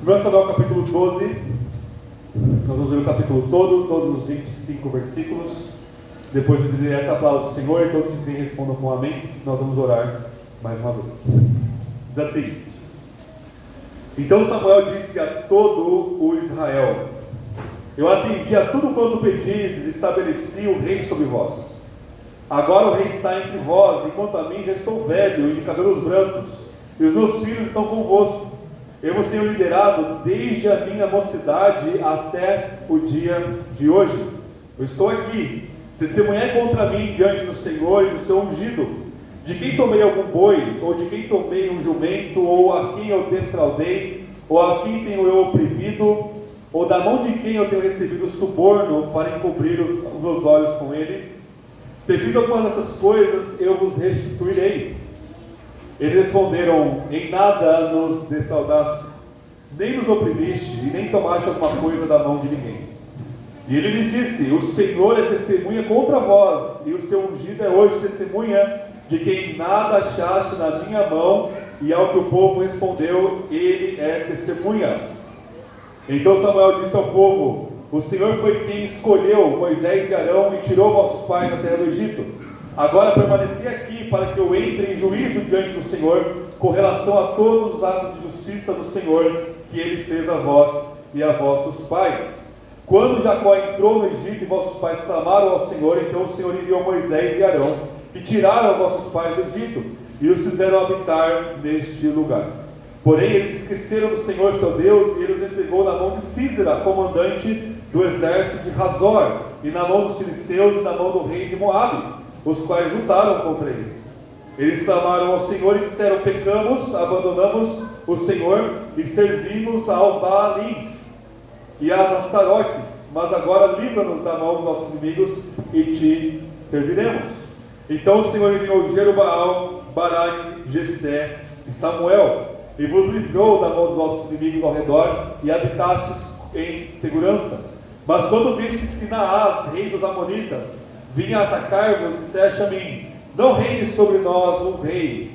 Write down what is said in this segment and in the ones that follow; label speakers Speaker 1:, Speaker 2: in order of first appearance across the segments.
Speaker 1: 1 Samuel capítulo 12, nós vamos ler o capítulo todos os 25 versículos. Depois de dizer essa palavra do Senhor, e todos que respondam com amém, nós vamos orar mais uma vez. Diz assim: Então Samuel disse a todo o Israel: Eu atendi a tudo quanto pedirdes, estabeleci o rei sobre vós. Agora o rei está entre vós, enquanto a mim já estou velho e de cabelos brancos, e os meus filhos estão convosco. Eu vos tenho liderado desde a minha mocidade até o dia de hoje. Eu estou aqui, testemunhai contra mim diante do Senhor e do seu ungido, de quem tomei algum boi, ou de quem tomei um jumento, ou a quem eu defraudei, ou a quem tenho eu oprimido, ou da mão de quem eu tenho recebido suborno para encobrir os meus olhos com ele. Se fiz algumas dessas coisas, eu vos restituirei. Eles responderam: Em nada nos defraudaste, nem nos oprimiste, e nem tomaste alguma coisa da mão de ninguém. E ele lhes disse: O Senhor é testemunha contra vós, e o seu ungido é hoje testemunha de que em nada achaste na minha mão. E ao que o povo respondeu: Ele é testemunha. Então Samuel disse ao povo: O Senhor foi quem escolheu Moisés e Arão e tirou vossos pais da terra do Egito. Agora permaneci aqui para que eu entre em juízo diante do Senhor com relação a todos os atos de justiça do Senhor que ele fez a vós e a vossos pais. Quando Jacó entrou no Egito e vossos pais clamaram ao Senhor, então o Senhor enviou Moisés e Arão, que tiraram vossos pais do Egito e os fizeram habitar neste lugar. Porém eles se esqueceram do Senhor seu Deus, e ele os entregou na mão de Sísera, comandante do exército de Hazor, e na mão dos filisteus e na mão do rei de Moabe, os quais lutaram contra eles. Eles clamaram ao Senhor e disseram: Pecamos, abandonamos o Senhor e servimos aos Baalins e às Astarotes, mas agora livra-nos da mão dos nossos inimigos e te serviremos. Então o Senhor enviou Jerubaal, Baraque, Jefté e Samuel, e vos livrou da mão dos nossos inimigos ao redor, e habitastes em segurança. Mas quando vistes que Naás, rei dos Amonitas, vinha atacar-vos, disseste a mim: Não reine sobre nós um rei,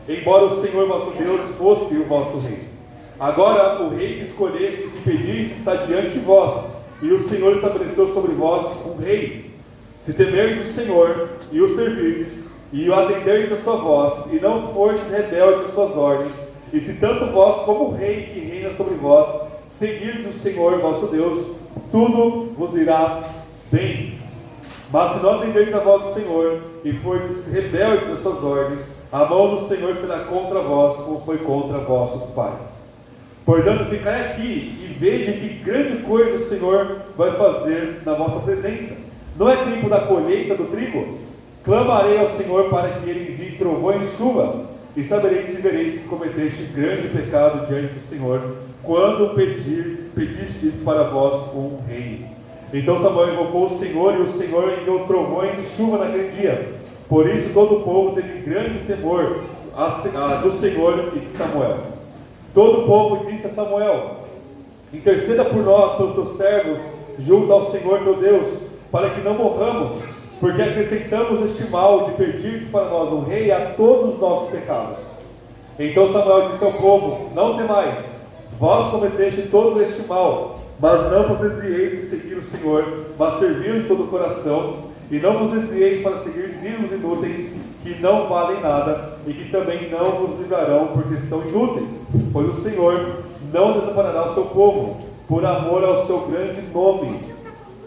Speaker 1: embora o Senhor vosso Deus fosse o vosso rei. Agora o rei que escolheste e pediste está diante de vós, e o Senhor estabeleceu sobre vós um rei. Se temerdes o Senhor e o servirdes, e o atenderdes a sua voz, e não fordes rebeldes às suas ordens, e se tanto vós como o rei que reina sobre vós seguirdes o Senhor vosso Deus, tudo vos irá bem. Mas se não atenderdes a voz do Senhor, e fordes rebeldes às suas ordens, a mão do Senhor será contra vós, como foi contra vossos pais. Portanto, ficai aqui e vede que grande coisa o Senhor vai fazer na vossa presença. Não é tempo da colheita do trigo? Clamarei ao Senhor para que ele envie trovões e chuva, e sabereis se vereis que cometeste grande pecado diante do Senhor, quando pedistes para vós um rei. Então Samuel invocou o Senhor, e o Senhor enviou trovões e chuva naquele dia. Por isso todo o povo teve grande temor do Senhor e de Samuel. Todo o povo disse a Samuel: Interceda por nós, pelos teus servos, junto ao Senhor teu Deus, para que não morramos, porque acrescentamos este mal de pedirdes para nós um rei a todos os nossos pecados. Então Samuel disse ao povo: Não temais, vós cometeste todo este mal, mas não vos desvieis de seguir o Senhor, mas servi-lo de todo o coração, e não vos desvieis para seguir ídolos inúteis, que não valem nada, e que também não vos livrarão, porque são inúteis, pois o Senhor não desamparará o seu povo, por amor ao seu grande nome,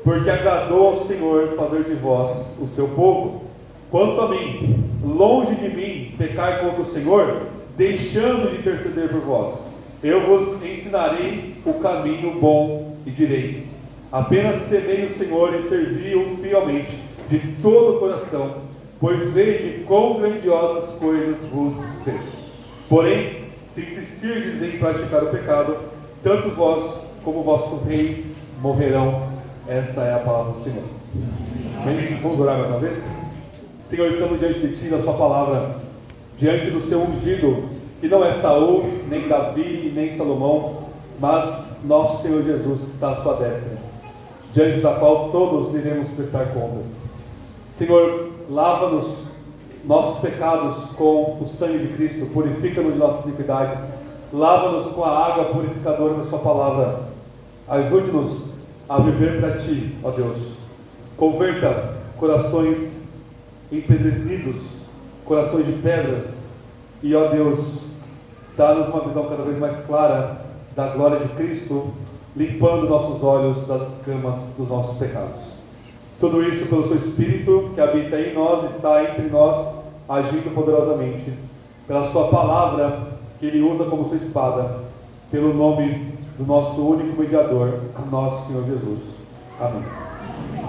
Speaker 1: porque agradou ao Senhor fazer de vós o seu povo. Quanto a mim, longe de mim pecar contra o Senhor, deixando de interceder por vós. Eu vos ensinarei o caminho bom e direito. Apenas temei o Senhor e servi-o fielmente, de todo o coração, pois vede quão grandiosas coisas vos fez. Porém, se insistirdes em praticar o pecado, tanto vós como vosso rei morrerão. Essa é a palavra do Senhor. Amém? Vamos orar mais uma vez? Senhor, estamos diante de Ti, da Sua palavra, diante do Seu ungido, que não é Saul, nem Davi, nem Salomão, mas nosso Senhor Jesus, que está à sua destra, diante da qual todos iremos prestar contas. Senhor, lava-nos nossos pecados com o sangue de Cristo, purifica-nos de nossas iniquidades, lava-nos com a água purificadora da sua palavra, ajude-nos a viver para ti, ó Deus. Converta corações empedernidos, corações de pedras, e ó Deus, dá-nos uma visão cada vez mais clara da glória de Cristo, limpando nossos olhos das escamas dos nossos pecados. Tudo isso pelo seu Espírito que habita em nós, está entre nós, agindo poderosamente, pela sua palavra que Ele usa como sua espada, pelo nome do nosso único mediador, o nosso Senhor Jesus. Amém.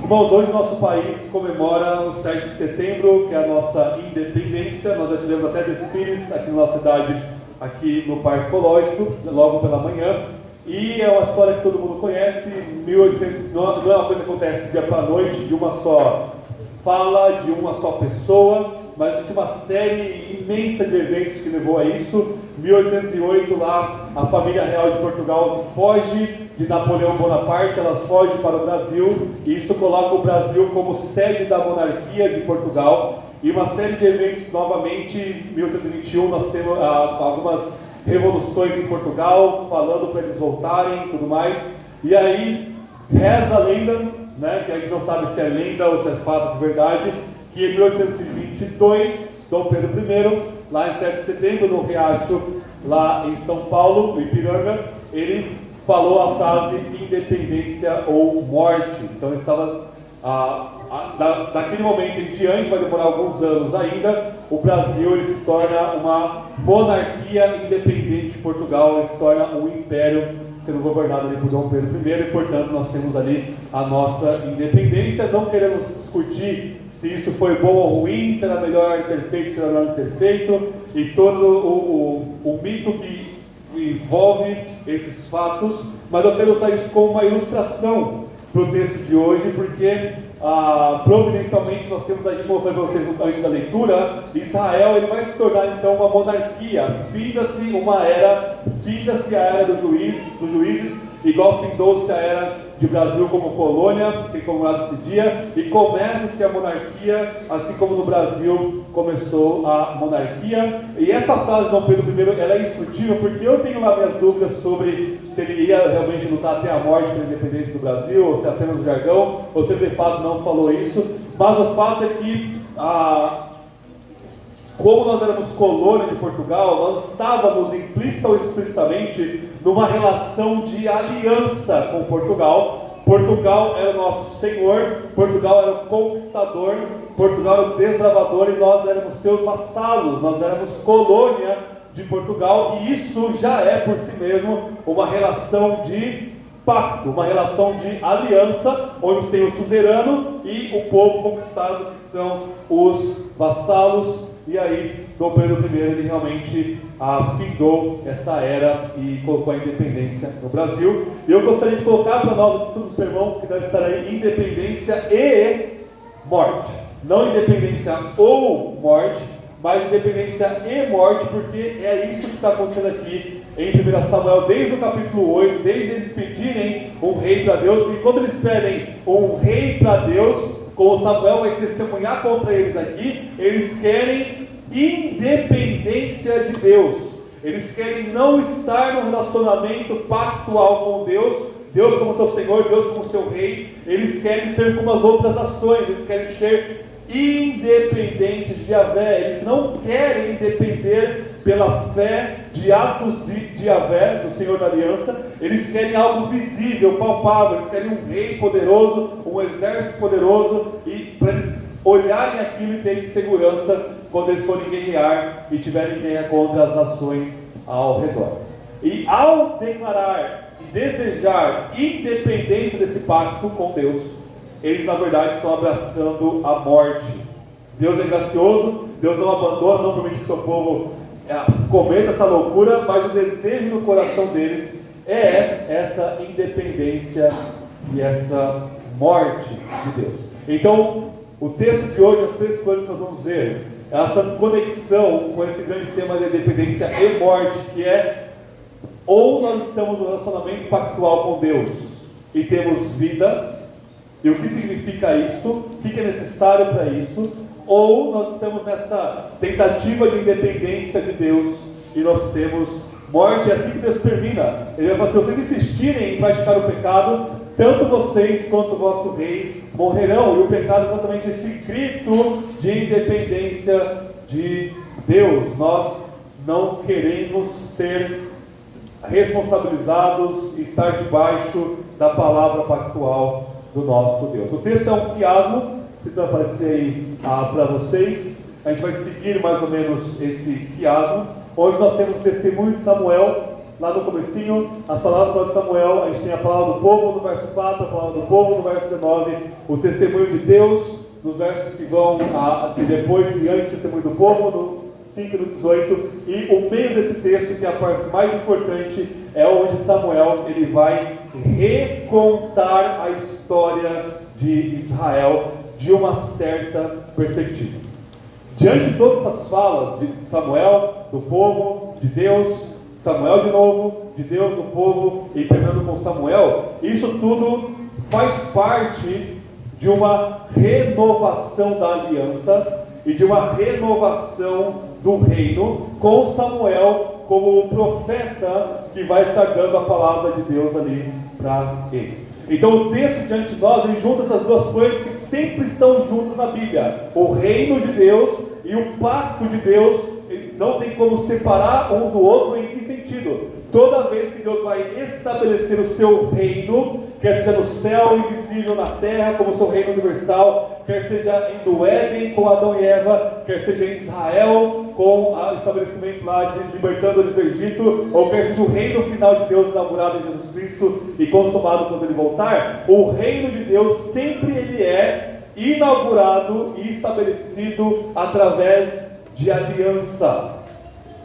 Speaker 1: Irmãos, hoje nosso país comemora o 7 de setembro, que é a nossa independência. Nós já tivemos até desfiles aqui na nossa cidade, aqui no Parque Ecológico, logo pela manhã. E é uma história que todo mundo conhece. 1800, não é uma coisa que acontece do dia para a noite, de uma só fala, de uma só pessoa, mas existe uma série imensa de eventos que levou a isso. 1808, lá, a família real de Portugal foge de Napoleão Bonaparte, elas fogem para o Brasil, e isso coloca o Brasil como sede da monarquia de Portugal. E uma série de eventos, novamente, em 1821, nós temos algumas revoluções em Portugal, falando para eles voltarem e tudo mais. E aí, reza a lenda, né, que a gente não sabe se é lenda ou se é fato de verdade, que em 1822, Dom Pedro I, lá em 7 de setembro, no Riacho, lá em São Paulo, no Ipiranga, ele falou a frase independência ou morte. Então ele estava, daquele momento em diante, vai demorar alguns anos ainda, o Brasil ele se torna uma monarquia independente de Portugal, ele se torna um império sendo governado ali por Dom Pedro I, e portanto nós temos ali a nossa independência. Não queremos discutir se isso foi bom ou ruim, se era melhor ter feito, se era melhor não ter feito, e todo o mito que envolve esses fatos, mas eu quero usar isso como uma ilustração para o texto de hoje, porque providencialmente nós temos aí, como eu falei para vocês antes da leitura, Israel ele vai se tornar então uma monarquia, finda-se a era dos juízes, igual findou-se a era de Brasil como colônia, que é comemorado esse dia, e começa-se a monarquia, assim como no Brasil começou a monarquia. E essa frase de Dom Pedro I, ela é instrutiva, porque eu tenho lá minhas dúvidas sobre se ele ia realmente lutar até a morte pela independência do Brasil, ou se é apenas um jargão, ou se ele de fato não falou isso. Mas o fato é que, como nós éramos colônia de Portugal, nós estávamos implícita ou explicitamente numa relação de aliança com Portugal. Portugal era o nosso senhor, Portugal era o conquistador, Portugal era o desbravador, e nós éramos seus vassalos, nós éramos colônia de Portugal, e isso já é por si mesmo uma relação de pacto, uma relação de aliança, onde tem o suzerano e o povo conquistado, que são os vassalos. E aí, Dom Pedro I, ele realmente findou essa era e colocou a independência no Brasil. E eu gostaria de colocar para nós o título do sermão, que deve estar aí: Independência e Morte. Não independência ou morte, mas independência e morte, porque é isso que está acontecendo aqui em 1 Samuel, desde o capítulo 8, desde eles pedirem um rei para Deus, porque quando eles pedem um rei para Deus, como Samuel vai testemunhar contra eles aqui, eles querem independência de Deus. Eles querem não estar num relacionamento pactual com Deus, Deus como seu Senhor, Deus como seu Rei. Eles querem ser como as outras nações, eles querem ser independentes de Yahvé. Eles não querem depender pela fé de atos de Yahvé, do Senhor da Aliança. Eles querem algo visível, palpável. Eles querem um rei poderoso, um exército poderoso, e para eles olharem aquilo e terem segurança quando eles forem guerrear e tiverem guerra contra as nações ao redor. E ao declarar e desejar independência desse pacto com Deus, eles na verdade estão abraçando a morte. Deus é gracioso, Deus não abandona, não permite que seu povo cometa essa loucura, mas o desejo no coração deles é essa independência e essa morte de Deus. Então, o texto de hoje, as três coisas que nós vamos ver, elas estão em conexão com esse grande tema de independência e morte, que é: ou nós estamos no relacionamento pactual com Deus e temos vida, e o que significa isso, o que é necessário para isso, ou nós estamos nessa tentativa de independência de Deus e nós temos morte, é assim que Deus termina. Ele vai falar: se vocês insistirem em praticar o pecado, tanto vocês quanto o vosso rei morrerão. E o pecado é exatamente esse grito de independência de Deus. Nós não queremos ser responsabilizados e estar debaixo da palavra pactual do nosso Deus. O texto é um quiasmo, não sei se vai aparecer aí para vocês. A gente vai seguir mais ou menos esse quiasmo, onde nós temos o testemunho de Samuel, lá no comecinho, as palavras de Samuel. A gente tem a palavra do povo no verso 4, a palavra do povo no verso 19, o testemunho de Deus nos versos que vão depois e antes do testemunho do povo, no 5 e no 18, e o meio desse texto, que é a parte mais importante, é onde Samuel ele vai recontar a história de Israel de uma certa perspectiva. Diante de todas essas falas de Samuel, do povo, de Deus, Samuel de novo, de Deus, do povo, e terminando com Samuel, isso tudo faz parte de uma renovação da aliança e de uma renovação do reino, com Samuel como o profeta que vai estar dando a palavra de Deus ali para eles. Então o texto diante de nós, ele junta essas duas coisas que sempre estão juntas na Bíblia: o reino de Deus e o pacto de Deus. Não tem como separar um do outro. Em que sentido? Toda vez que Deus vai estabelecer o seu reino, quer seja no céu invisível, na terra, como o seu reino universal, quer seja no Éden com Adão e Eva, quer seja em Israel com o estabelecimento lá de libertando eles do Egito, ou quer seja o reino final de Deus inaugurado em Jesus Cristo e consumado quando ele voltar, o reino de Deus sempre ele é inaugurado e estabelecido através de aliança.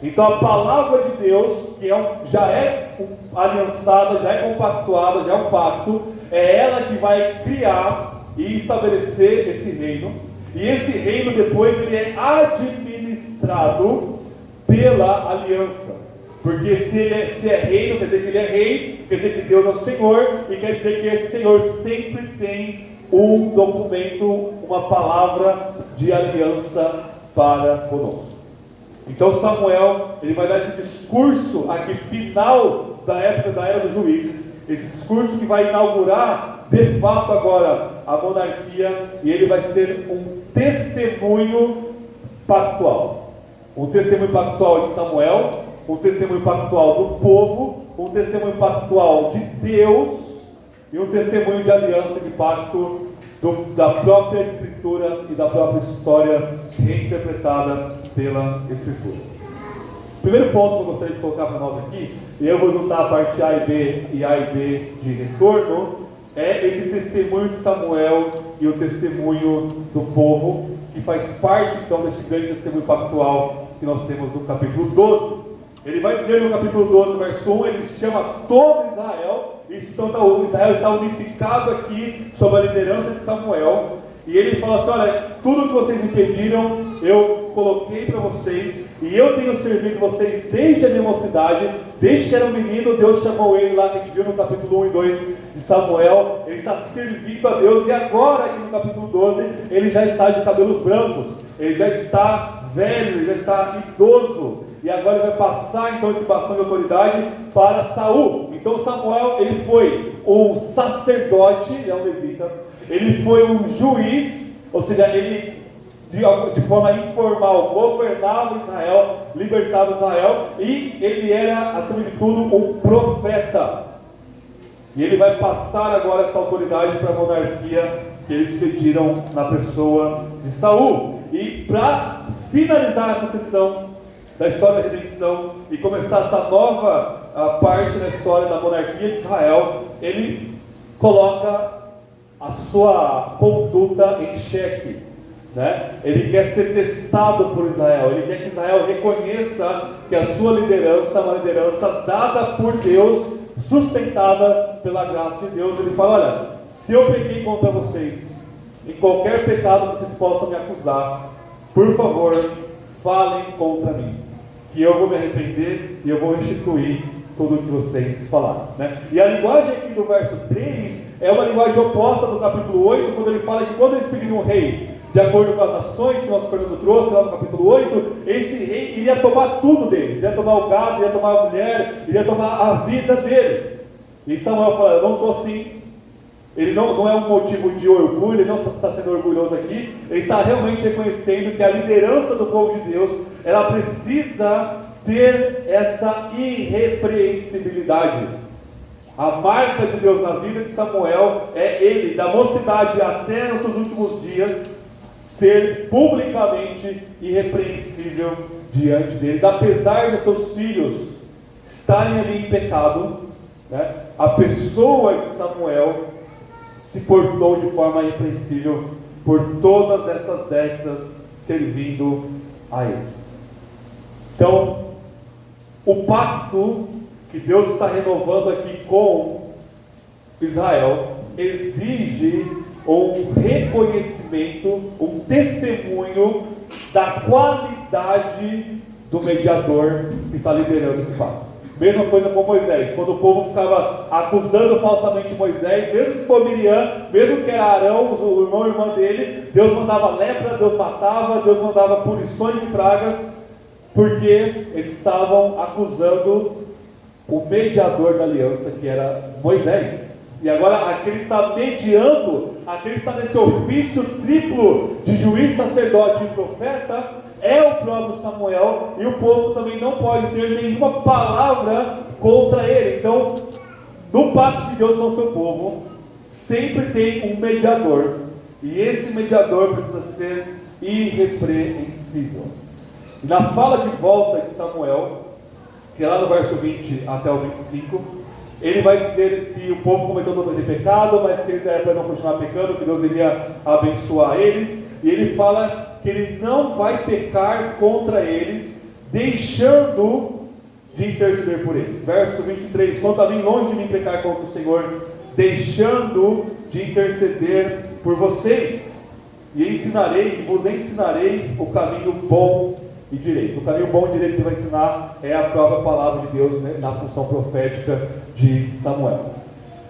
Speaker 1: Então a palavra de Deus, que já é aliançada, já é compactuada, já é um pacto, é ela que vai criar e estabelecer esse reino. E esse reino depois ele é administrado pela aliança. Porque se é reino, quer dizer que ele é rei, quer dizer que Deus é o Senhor, e quer dizer que esse Senhor sempre tem um documento, uma palavra de aliança para conosco. Então Samuel, ele vai dar esse discurso aqui final da época da era dos juízes, esse discurso que vai inaugurar de fato agora a monarquia, e ele vai ser um testemunho pactual. Um testemunho pactual de Samuel, um testemunho pactual do povo, um testemunho pactual de Deus e um testemunho de aliança, de pacto da própria Escritura e da própria história reinterpretada pela Escritura. O primeiro ponto que eu gostaria de colocar para nós aqui, e eu vou juntar a parte A e B e A e B de retorno, é esse testemunho de Samuel e o testemunho do povo, que faz parte então desse grande testemunho pactual que nós temos no capítulo 12. Ele vai dizer no capítulo 12, verso 1, ele chama todo Israel. Então o Israel está unificado aqui sob a liderança de Samuel, e ele fala assim: olha, tudo que vocês me pediram eu coloquei para vocês, e eu tenho servido vocês desde a minha mocidade, desde que era um menino. Deus chamou ele lá, que a gente viu no capítulo 1 e 2 de Samuel, ele está servindo a Deus, e agora aqui no capítulo 12, ele já está de cabelos brancos, ele já está velho, ele já está idoso, e agora ele vai passar então esse bastão de autoridade para Saul. Então Samuel, ele foi um sacerdote, ele é um levita, ele foi um juiz, ou seja, ele de forma informal governava Israel, libertava Israel, e ele era, acima de tudo, um profeta. E ele vai passar agora essa autoridade para a monarquia que eles pediram na pessoa de Saul. E para finalizar essa sessão da história da redenção e começar essa nova parte da história da monarquia de Israel, ele coloca a sua conduta em xeque, né? Ele quer ser testado por Israel, ele quer que Israel reconheça que a sua liderança é uma liderança dada por Deus, sustentada pela graça de Deus. Ele fala: olha, se eu pequei contra vocês, em qualquer pecado que vocês possam me acusar, por favor, falem contra mim, que eu vou me arrepender e eu vou restituir tudo o que vocês falaram, né? E a linguagem aqui do verso 3 é uma linguagem oposta do capítulo 8, quando ele fala que quando eles pediram um rei, de acordo com as nações que o nosso Fernando trouxe lá no capítulo 8, esse rei iria tomar tudo deles, iria tomar o gado, iria tomar a mulher, iria tomar a vida deles. E Samuel fala: eu não sou assim. Ele não é um motivo de orgulho, ele não está sendo orgulhoso aqui, ele está realmente reconhecendo que a liderança do povo de Deus, ela precisa ter essa irrepreensibilidade. A marca de Deus na vida de Samuel é ele, da mocidade até os seus últimos dias, ser publicamente irrepreensível diante deles. Apesar de seus filhos estarem ali em pecado, né, a pessoa de Samuel se portou de forma irrepreensível por todas essas décadas servindo a eles. Então, o pacto que Deus está renovando aqui com Israel exige um reconhecimento, um testemunho da qualidade do mediador que está liderando esse pacto. Mesma coisa com Moisés, quando o povo ficava acusando falsamente Moisés, mesmo que for Miriam, mesmo que era Arão, o irmão e irmã dele, Deus mandava lepra, Deus matava, Deus mandava punições e pragas, porque eles estavam acusando o mediador da aliança, que era Moisés. E agora aquele está mediando, aquele está nesse ofício triplo de juiz, sacerdote e profeta, é o próprio Samuel, e o povo também não pode ter nenhuma palavra contra ele. Então, no pacto de Deus com o seu povo, sempre tem um mediador, e esse mediador precisa ser irrepreensível. Na fala de volta de Samuel, que é lá no verso 20 até o 25, ele vai dizer que o povo cometeu todo de pecado, mas que eles eram para não continuar pecando, que Deus iria abençoar eles, e ele fala que ele não vai pecar contra eles, deixando de interceder por eles. Verso 23, quanto a mim, longe de mim pecar contra o Senhor, deixando de interceder por vocês, e vos ensinarei o caminho bom e direito. O caminho bom e direito que ele vai ensinar é a própria palavra de Deus, né, na função profética de Samuel.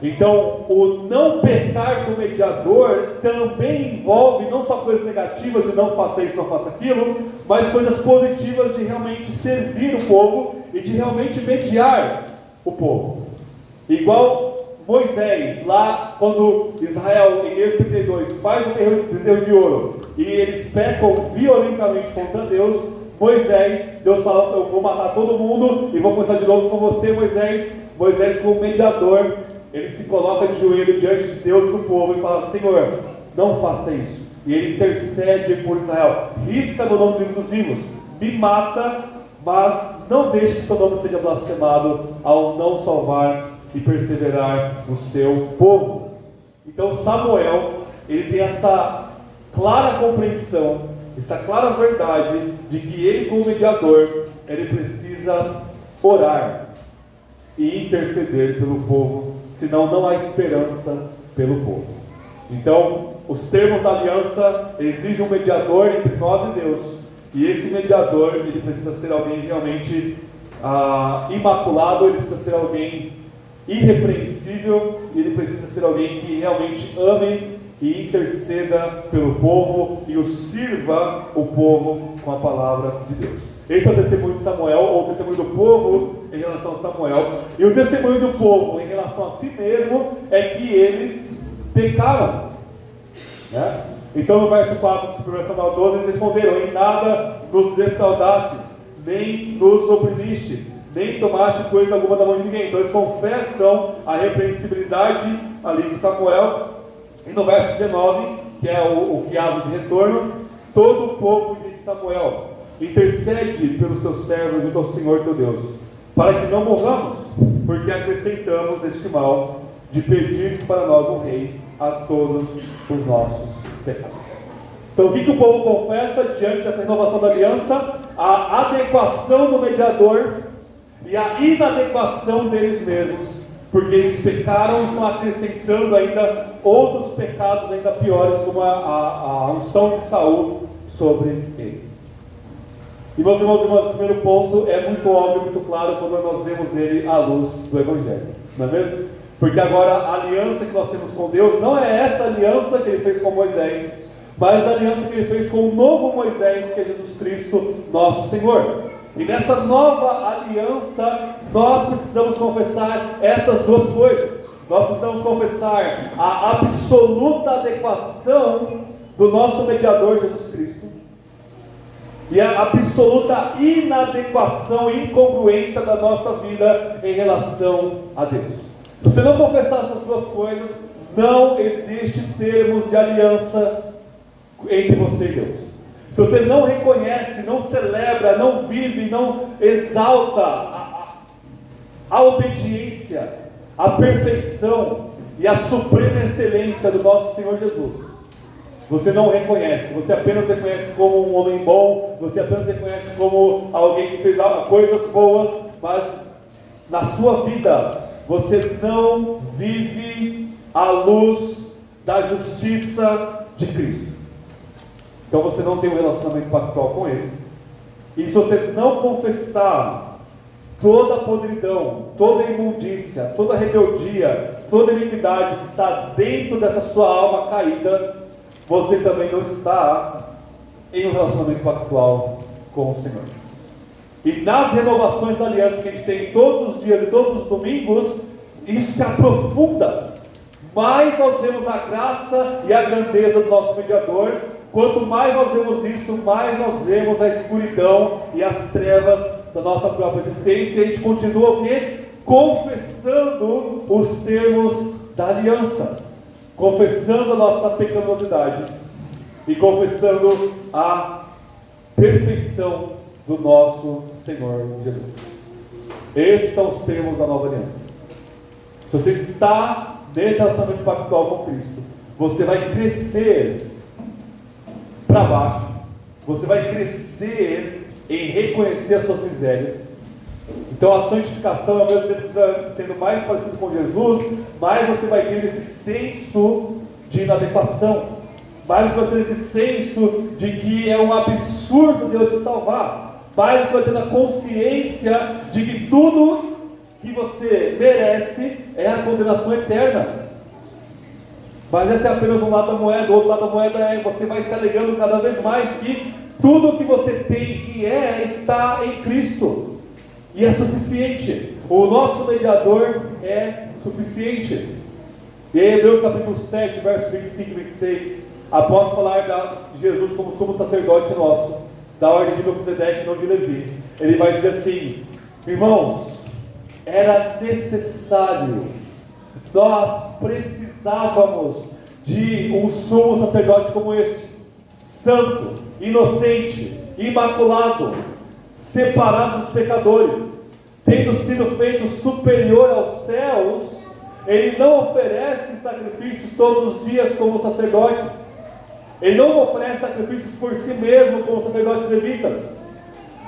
Speaker 1: Então, o não pecar do mediador também envolve não só coisas negativas de não faça isso, não faça aquilo, mas coisas positivas de realmente servir o povo e de realmente mediar o povo. Igual Moisés, lá quando Israel, em Êxodo 32, faz um bezerro de ouro e eles pecam violentamente contra Deus, Deus fala: eu vou matar todo mundo e vou começar de novo com você, Moisés. Moisés, como mediador, ele se coloca de joelho diante de Deus e do povo e fala: Senhor, não faça isso. E ele intercede por Israel: risca meu nome do livro dos vivos, me mata, mas não deixe que seu nome seja blasfemado ao não salvar e perseverar no seu povo. Então Samuel, ele tem essa clara compreensão, essa clara verdade de que ele, como mediador, ele precisa orar e interceder pelo povo, senão não há esperança pelo povo. Então, os termos da aliança exigem um mediador entre nós e Deus, e esse mediador, ele precisa ser alguém realmente imaculado, ele precisa ser alguém irrepreensível, e ele precisa ser alguém que realmente ame e interceda pelo povo e o sirva o povo com a palavra de Deus. Esse é o testemunho de Samuel, ou o testemunho do povo em relação a Samuel. E o testemunho do povo em relação a si mesmo é que eles pecaram, né? Então no verso 4 do 1 Samuel 12, eles responderam: em nada nos defraudastes, nem nos oprimiste, nem tomaste coisa alguma da mão de ninguém. Então eles confessam a repreensibilidade ali de Samuel. E no verso 19, que é o quiasmo de retorno, todo o povo disse: Samuel, intercede pelos teus servos e pelo Senhor teu Deus, para que não morramos, porque acrescentamos este mal de pedir para nós um rei a todos os nossos pecados. Então o que o povo confessa diante dessa renovação da aliança? A adequação do mediador e a inadequação deles mesmos, porque eles pecaram e estão acrescentando ainda outros pecados ainda piores, como a unção de Saul sobre eles. E meus irmãos e irmãs, esse primeiro ponto é muito óbvio, muito claro quando nós vemos ele à luz do Evangelho, não é mesmo? Porque agora a aliança que nós temos com Deus não é essa aliança que ele fez com Moisés, mas da aliança que Ele fez com o novo Moisés, que é Jesus Cristo, nosso Senhor. E nessa nova aliança, nós precisamos confessar essas duas coisas. Nós precisamos confessar a absoluta adequação do nosso mediador Jesus Cristo e a absoluta inadequação e incongruência da nossa vida em relação a Deus. Se você não confessar essas duas coisas, não existe termos de aliança entre você e Deus. Se você não reconhece, não celebra, não vive, não exalta a obediência, a perfeição e a suprema excelência do nosso Senhor Jesus, você não reconhece, você apenas reconhece como um homem bom, você apenas reconhece como alguém que fez coisas boas, mas na sua vida você não vive à luz da justiça de Cristo. Então você não tem um relacionamento pactual com Ele. E se você não confessar toda a podridão, toda a imundícia, toda a rebeldia, toda a iniquidade que está dentro dessa sua alma caída, você também não está em um relacionamento pactual com o Senhor. E nas renovações da aliança que a gente tem todos os dias e todos os domingos, isso se aprofunda. Mais nós vemos a graça e a grandeza do nosso mediador. Quanto mais nós vemos isso, mais nós vemos a escuridão e as trevas da nossa própria existência. E a gente continua o quê? Confessando os termos da aliança, confessando a nossa pecaminosidade e confessando a perfeição do nosso Senhor Jesus. Esses são os termos da nova aliança. Se você está nesse relacionamento pactual com Cristo, você vai crescer para baixo, você vai crescer em reconhecer as suas misérias. Então a santificação, ao mesmo tempo sendo mais parecido com Jesus, mais você vai ter esse senso de inadequação, mais você vai ter esse senso de que é um absurdo Deus te salvar, mais você vai ter a consciência de que tudo que você merece é a condenação eterna. Mas esse é apenas um lado da moeda. O outro lado da moeda é você vai se alegando cada vez mais que tudo que você tem e está em Cristo, e é suficiente. O nosso mediador é suficiente. E em Hebreus capítulo 7, verso 25 e 26, após falar de Jesus como sumo sacerdote nosso, da ordem de Melquisedeque, não de Levi, ele vai dizer assim: irmãos, era necessário, nós precisávamos de um sumo sacerdote como este, santo, inocente, imaculado, separado dos pecadores, tendo sido feito superior aos céus. Ele não oferece sacrifícios todos os dias como os sacerdotes, ele não oferece sacrifícios por si mesmo como os sacerdotes levitas,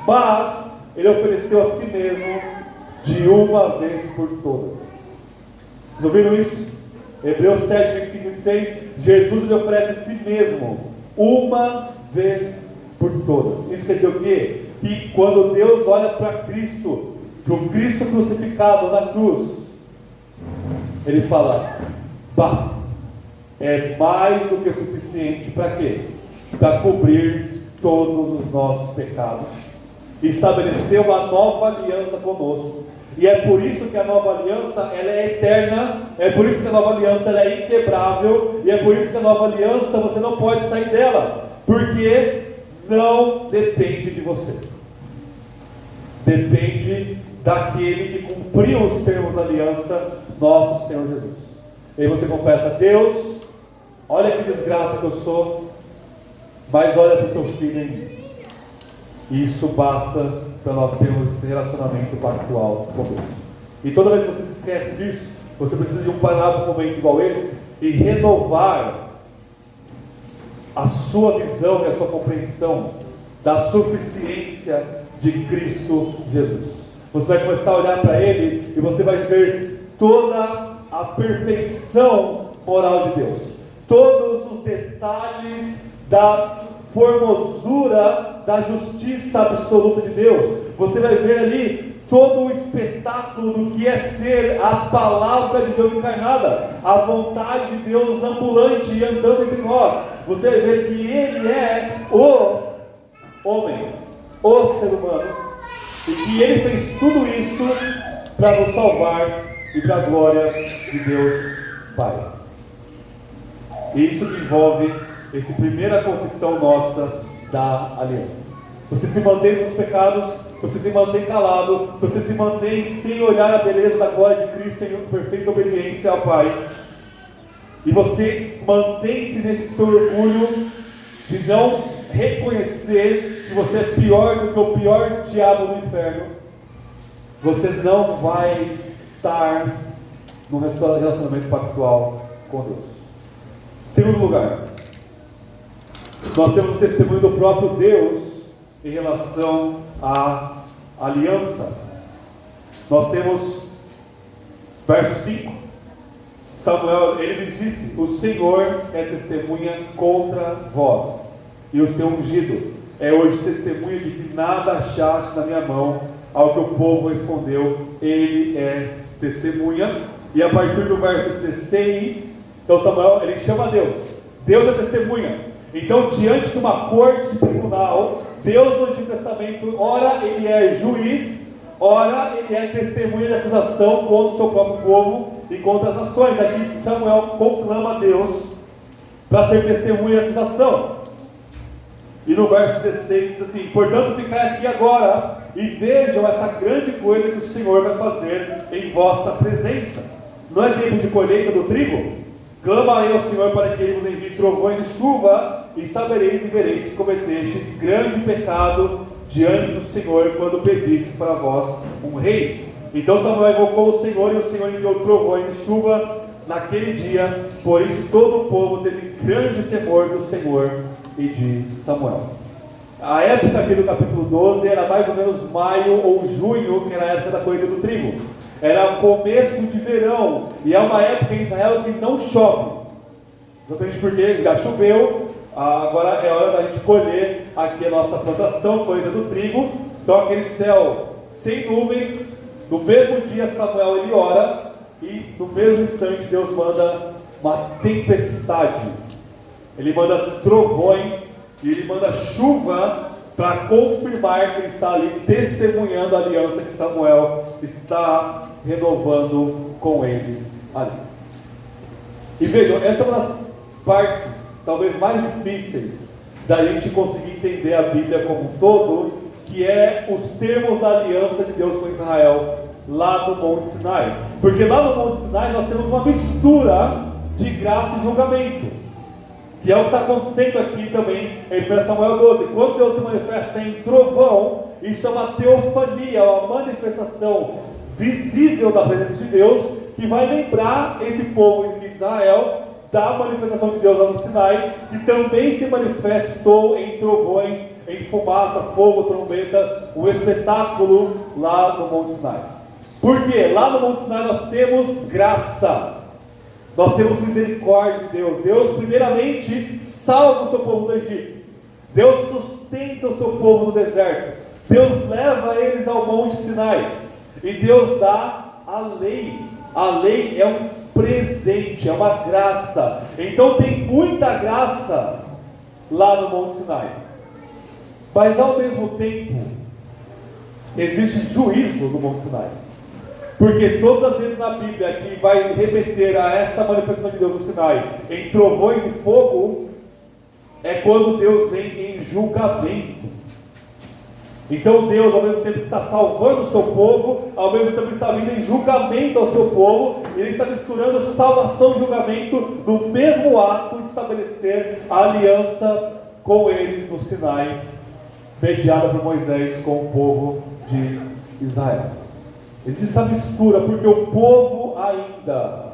Speaker 1: mas ele ofereceu a si mesmo de uma vez por todas. Vocês ouviram isso? Hebreus 7, 25 e 26, Jesus lhe oferece a si mesmo uma vez por todas. Isso quer dizer o quê? Que quando Deus olha para Cristo, para o Cristo crucificado na cruz, Ele fala: basta, é mais do que suficiente para quê? Para cobrir todos os nossos pecados, e estabelecer uma nova aliança conosco. E é por isso que a nova aliança ela é eterna, é por isso que a nova aliança ela é inquebrável, e é por isso que a nova aliança você não pode sair dela, porque não depende de você, depende daquele que cumpriu os termos da aliança, nosso Senhor Jesus. E aí você confessa: Deus, olha que desgraça que eu sou, mas olha para o seu filho em mim. E isso basta para nós termos esse relacionamento pactual com Deus. E toda vez que você se esquece disso, você precisa de parar um momento igual esse e renovar a sua visão e a sua compreensão da suficiência de Cristo Jesus. Você vai começar a olhar para Ele e você vai ver toda a perfeição moral de Deus, todos os detalhes da formosura da justiça absoluta de Deus. Você vai ver ali todo o espetáculo do que é ser a palavra de Deus encarnada, a vontade de Deus ambulante e andando entre nós. Você vai ver que Ele é o homem, o ser humano, e que Ele fez tudo isso para nos salvar e para a glória de Deus Pai. E isso que envolve essa primeira confissão nossa da aliança. Você se mantém nos seus pecados, você se mantém calado, você se mantém sem olhar a beleza da glória de Cristo em perfeita obediência ao Pai, e você mantém-se nesse seu orgulho de não reconhecer que você é pior do que o pior diabo do inferno, você não vai estar num relacionamento pactual com Deus. Segundo lugar, nós temos o testemunho do próprio Deus em relação à aliança. Nós temos verso 5, Samuel, ele lhes disse: o Senhor é testemunha contra vós, e o seu ungido é hoje testemunha de que nada achaste na minha mão. Ao que o povo respondeu: ele é testemunha. E a partir do verso 16, então Samuel, ele chama Deus, Deus é testemunha. Então, diante de uma corte de tribunal, Deus no Antigo Testamento, ora ele é juiz, ora ele é testemunha de acusação contra o seu próprio povo e contra as nações. Aqui Samuel conclama Deus para ser testemunha de acusação. E no verso 16 diz assim: portanto, ficai aqui agora e vejam essa grande coisa que o Senhor vai fazer em vossa presença. Não é tempo de colheita do trigo? Clamarei ao Senhor para que Ele vos envie trovões e chuva, e sabereis e vereis se cometestes grande pecado diante do Senhor, quando pedistes para vós um rei. Então Samuel invocou o Senhor, e o Senhor enviou trovões e chuva naquele dia. Por isso todo o povo teve grande temor do Senhor e de Samuel. A época aqui do capítulo 12 era mais ou menos maio ou junho, que era a época da colheita do trigo. Era o começo de verão, e é uma época em Israel que não chove, exatamente porque já choveu. Agora é hora da gente colher aqui a nossa plantação, colheita do trigo. Então aquele céu sem nuvens. No mesmo dia Samuel ele ora, e no mesmo instante Deus manda uma tempestade. Ele manda trovões e ele manda chuva para confirmar que ele está ali testemunhando a aliança que Samuel está renovando com eles ali. E vejam, essa é uma das partes talvez mais difíceis da gente conseguir entender a Bíblia como um todo, que é os termos da aliança de Deus com Israel lá no Monte Sinai. Porque lá no Monte Sinai nós temos uma mistura de graça e julgamento, que é o que está acontecendo aqui também em 1 Samuel 12. Quando Deus se manifesta em trovão, isso é uma teofania, uma manifestação visível da presença de Deus, que vai lembrar esse povo de Israel da manifestação de Deus lá no Sinai, que também se manifestou em trovões, em fumaça, fogo, trombeta, o espetáculo lá no Monte Sinai. Por quê? Lá no Monte Sinai nós temos graça, nós temos misericórdia de Deus. Deus primeiramente salva o seu povo do Egito, Deus sustenta o seu povo no deserto, Deus leva eles ao Monte Sinai, e Deus dá a lei. A lei é um presente, é uma graça. Então tem muita graça lá no Monte Sinai, mas ao mesmo tempo existe juízo no Monte Sinai, porque todas as vezes na Bíblia que vai remeter a essa manifestação de Deus no Sinai em trovões e fogo, é quando Deus vem em julgamento. Então Deus, ao mesmo tempo que está salvando o seu povo, ao mesmo tempo que está vindo em julgamento ao seu povo, Ele está misturando salvação e julgamento no mesmo ato de estabelecer a aliança com eles no Sinai, mediada por Moisés com o povo de Israel. Existe essa mistura, porque o povo ainda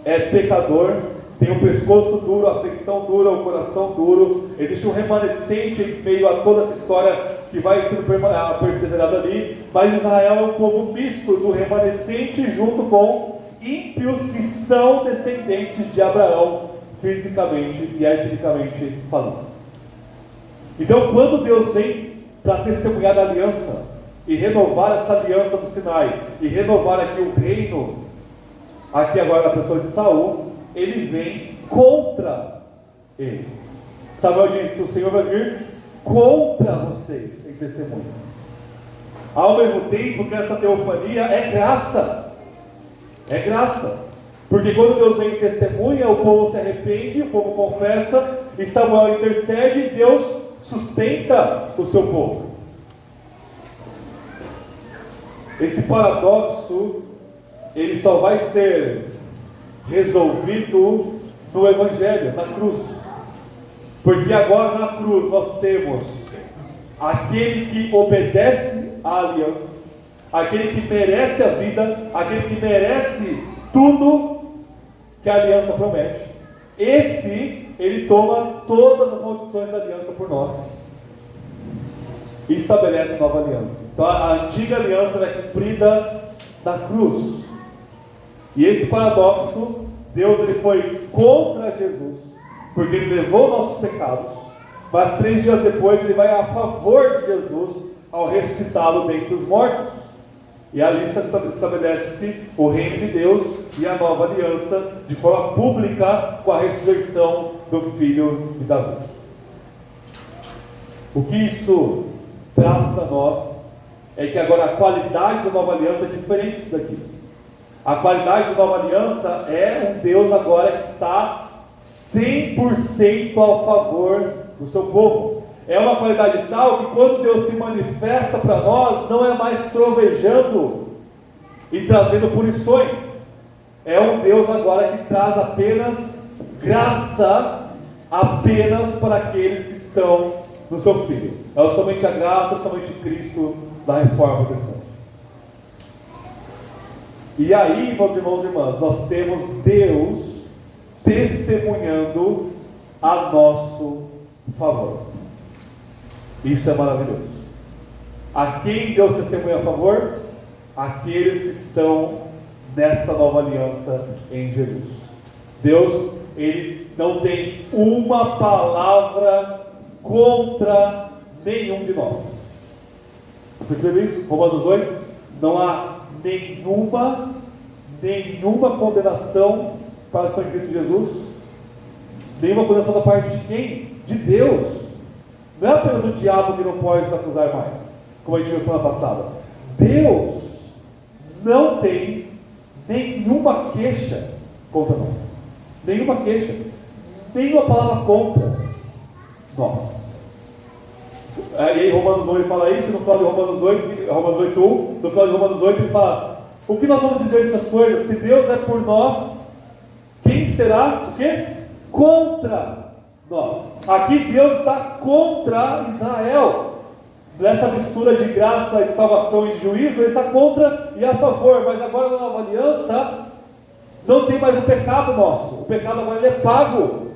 Speaker 1: é pecador, tem o pescoço duro, a afeição dura, o coração duro. Existe um remanescente em meio a toda essa história que vai sendo perseverado ali, mas Israel é um povo misto do remanescente junto com ímpios que são descendentes de Abraão, fisicamente e etnicamente falando. Então, quando Deus vem para testemunhar da aliança, e renovar essa aliança do Sinai, e renovar aqui o reino, aqui agora na pessoa de Saul, ele vem contra eles. Samuel disse: o Senhor vai vir contra vocês em testemunho. Ao mesmo tempo que essa teofania é graça, porque quando Deus vem em testemunha, o povo se arrepende, o povo confessa, e Samuel intercede, e Deus sustenta o seu povo. Esse paradoxo, ele só vai ser resolvido no Evangelho, na cruz. Porque agora na cruz nós temos aquele que obedece à aliança, aquele que merece a vida, aquele que merece tudo que a aliança promete. Esse, ele toma todas as maldições da aliança por nós e estabelece a nova aliança. Então a antiga aliança é cumprida na cruz. E esse paradoxo, Deus ele foi contra Jesus, porque ele levou nossos pecados, mas 3 dias depois ele vai a favor de Jesus ao ressuscitá-lo dentre os mortos. E ali estabelece-se o reino de Deus e a nova aliança de forma pública com a ressurreição do filho de Davi. O que isso traz para nós é que agora a qualidade da nova aliança é diferente disso daqui. A qualidade da nova aliança é um Deus agora que está 100% ao favor do seu povo. É uma qualidade tal que quando Deus se manifesta para nós, não é mais trovejando e trazendo punições. É um Deus agora que traz apenas graça, apenas para aqueles que estão no seu Filho. É somente a graça, somente Cristo da reforma protestante. E aí, meus irmãos e irmãs, nós temos Deus testemunhando a nosso favor. Isso é maravilhoso. A quem Deus testemunha a favor? Aqueles que estão nesta nova aliança em Jesus. Deus, ele não tem uma palavra contra nenhum de nós. Você percebe isso? Romanos 8, não há nenhuma condenação para os que estão em Cristo Jesus. Nenhuma condenação da parte de quem? De Deus. Não é apenas o diabo que não pode nos acusar mais, como a gente viu semana passada. Deus não tem nenhuma queixa contra nós. Nenhuma queixa. Nenhuma palavra contra nós. E aí Romanos 1 ele fala isso, no final de Romanos 8, Romanos 8:1, no final de Romanos 8 ele fala: o que nós vamos dizer dessas coisas? Se Deus é por nós, quem será o quê? Contra nós. Aqui Deus está contra Israel. Nessa mistura de graça, de salvação e de juízo, ele está contra e a favor. Mas agora na nova aliança, não tem mais o pecado nosso. O pecado agora ele é pago.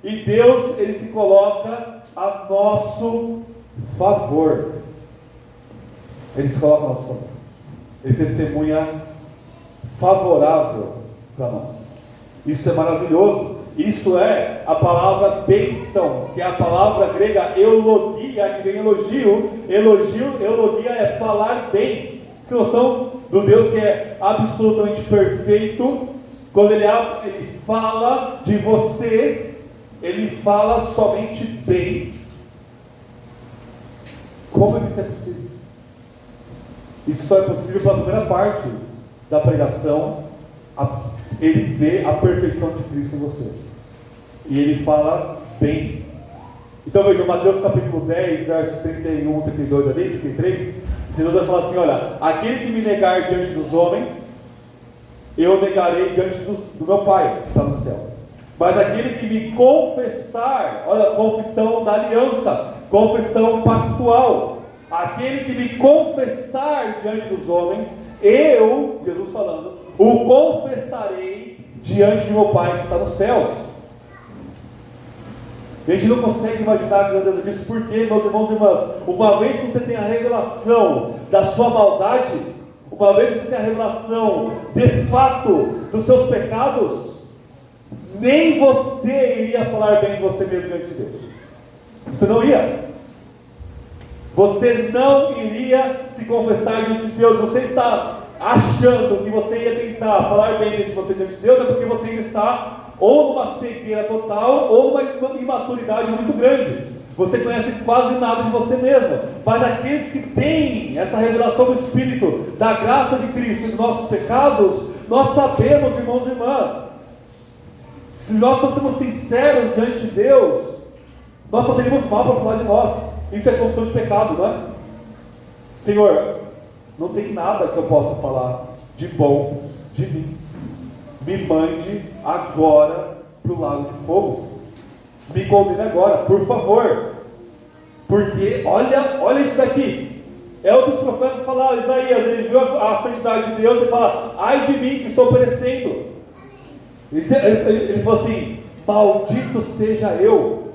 Speaker 1: E Deus, ele se coloca a nosso favor. Ele se coloca a nosso favor. Ele testemunha favorável para nós. Isso é maravilhoso. Isso é a palavra bênção, que é a palavra grega eulogia, que vem elogio. Eulogia é falar bem. Vocês têm noção do Deus que é absolutamente perfeito? Quando ele fala de você, ele fala somente bem. Como isso é possível? Isso só é possível pela primeira parte da pregação. Ele vê a perfeição de Cristo em você, e ele fala bem. Então veja, Mateus capítulo 10, verso 31, 32 ali, 33, Jesus vai falar assim: olha, aquele que me negar diante dos homens, eu negarei diante do meu Pai que está no céu. Mas aquele que me confessar, olha, confissão da aliança, confissão pactual, aquele que me confessar diante dos homens, eu, Jesus falando, o confessarei diante de meu Pai que está nos céus. A gente não consegue imaginar a grandeza disso, porque, meus irmãos e irmãs, uma vez que você tem a revelação da sua maldade, uma vez que você tem a revelação de fato dos seus pecados, nem você iria falar bem de você mesmo diante de Deus. Você não ia. Você não iria se confessar diante de Deus. Você está achando que você ia tentar falar bem diante de você diante de Deus, é porque você ainda está ou numa cegueira total ou numa imaturidade muito grande. Você conhece quase nada de você mesmo. Mas aqueles que têm essa revelação do Espírito, da graça de Cristo e dos nossos pecados, nós sabemos, irmãos e irmãs, se nós fôssemos sinceros diante de Deus, nós só teríamos mal para falar de nós. Isso é confissão de pecado, não é? Senhor, não tem nada que eu possa falar de bom de mim. Me mande agora para o lago de fogo. Me condene agora, por favor. Porque olha isso daqui. É o que os profetas falaram. Isaías, ele viu a santidade de Deus e fala: ai de mim que estou perecendo. Ele falou assim: maldito seja eu,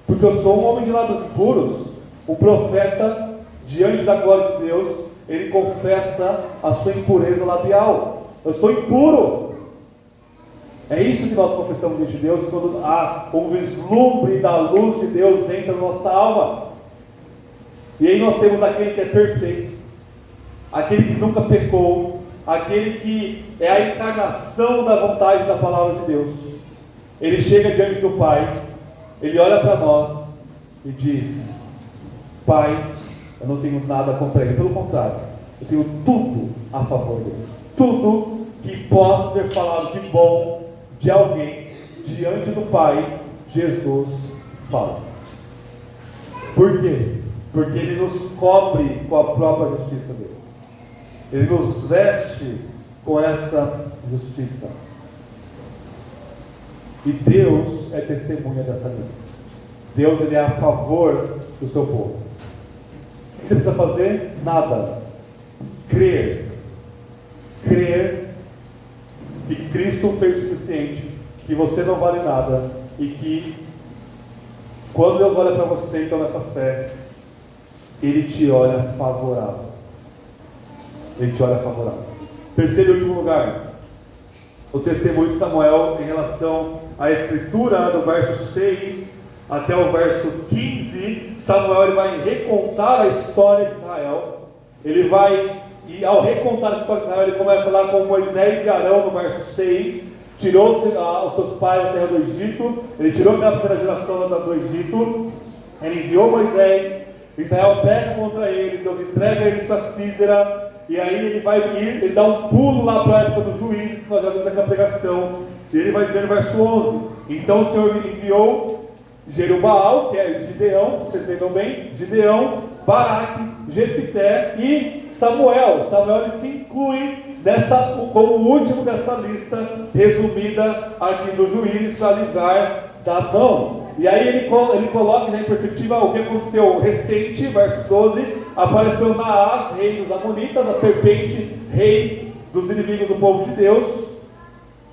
Speaker 1: porque eu sou um homem de lábios impuros. O profeta, diante da glória de Deus, ele confessa a sua impureza labial. Eu sou impuro. É isso que nós confessamos diante de Deus, quando há um vislumbre da luz de Deus entra na nossa alma. E aí nós temos aquele que é perfeito, aquele que nunca pecou, aquele que é a encarnação da vontade da palavra de Deus. Ele chega diante do Pai, ele olha para nós e diz: Pai, eu não tenho nada contra ele, pelo contrário, eu tenho tudo a favor dele. Tudo que possa ser falado de bom de alguém diante do Pai, Jesus fala. Por quê? Porque ele nos cobre com a própria justiça dele. Ele nos veste com essa justiça. E Deus é testemunha dessa lei. Deus, ele é a favor do seu povo. O que você precisa fazer? Nada. Crer que Cristo fez o suficiente, que você não vale nada, e que quando Deus olha para você, então, nessa fé, Ele te olha favorável. Ele te olha favorável. Terceiro e último lugar, o testemunho de Samuel em relação à escritura, do verso 6 até o verso 15. Samuel, ele vai recontar a história de Israel. Ele vai, e ao recontar a história de Israel, ele começa lá com Moisés e Arão no verso 6. Tirou os seus pais da terra do Egito. Ele tirou a primeira geração do Egito. Ele enviou Moisés. Israel pega contra eles. Deus entrega eles para Sísera. E aí ele vai ir, ele dá um pulo lá para a época dos juízes, que nós já vimos aqui na pregação. E ele vai dizer no verso 11: então o Senhor enviou Jerubaal, que é Gideão, se vocês lembram bem, Gideão, Baraque, Jefité e Samuel. Samuel, ele se inclui como o último dessa lista resumida aqui dos juízes, para livrar da mão. E aí ele coloca já em perspectiva o que aconteceu recente. Verso 12: apareceu Naás, rei dos Amonitas, a serpente, rei dos inimigos do povo de Deus.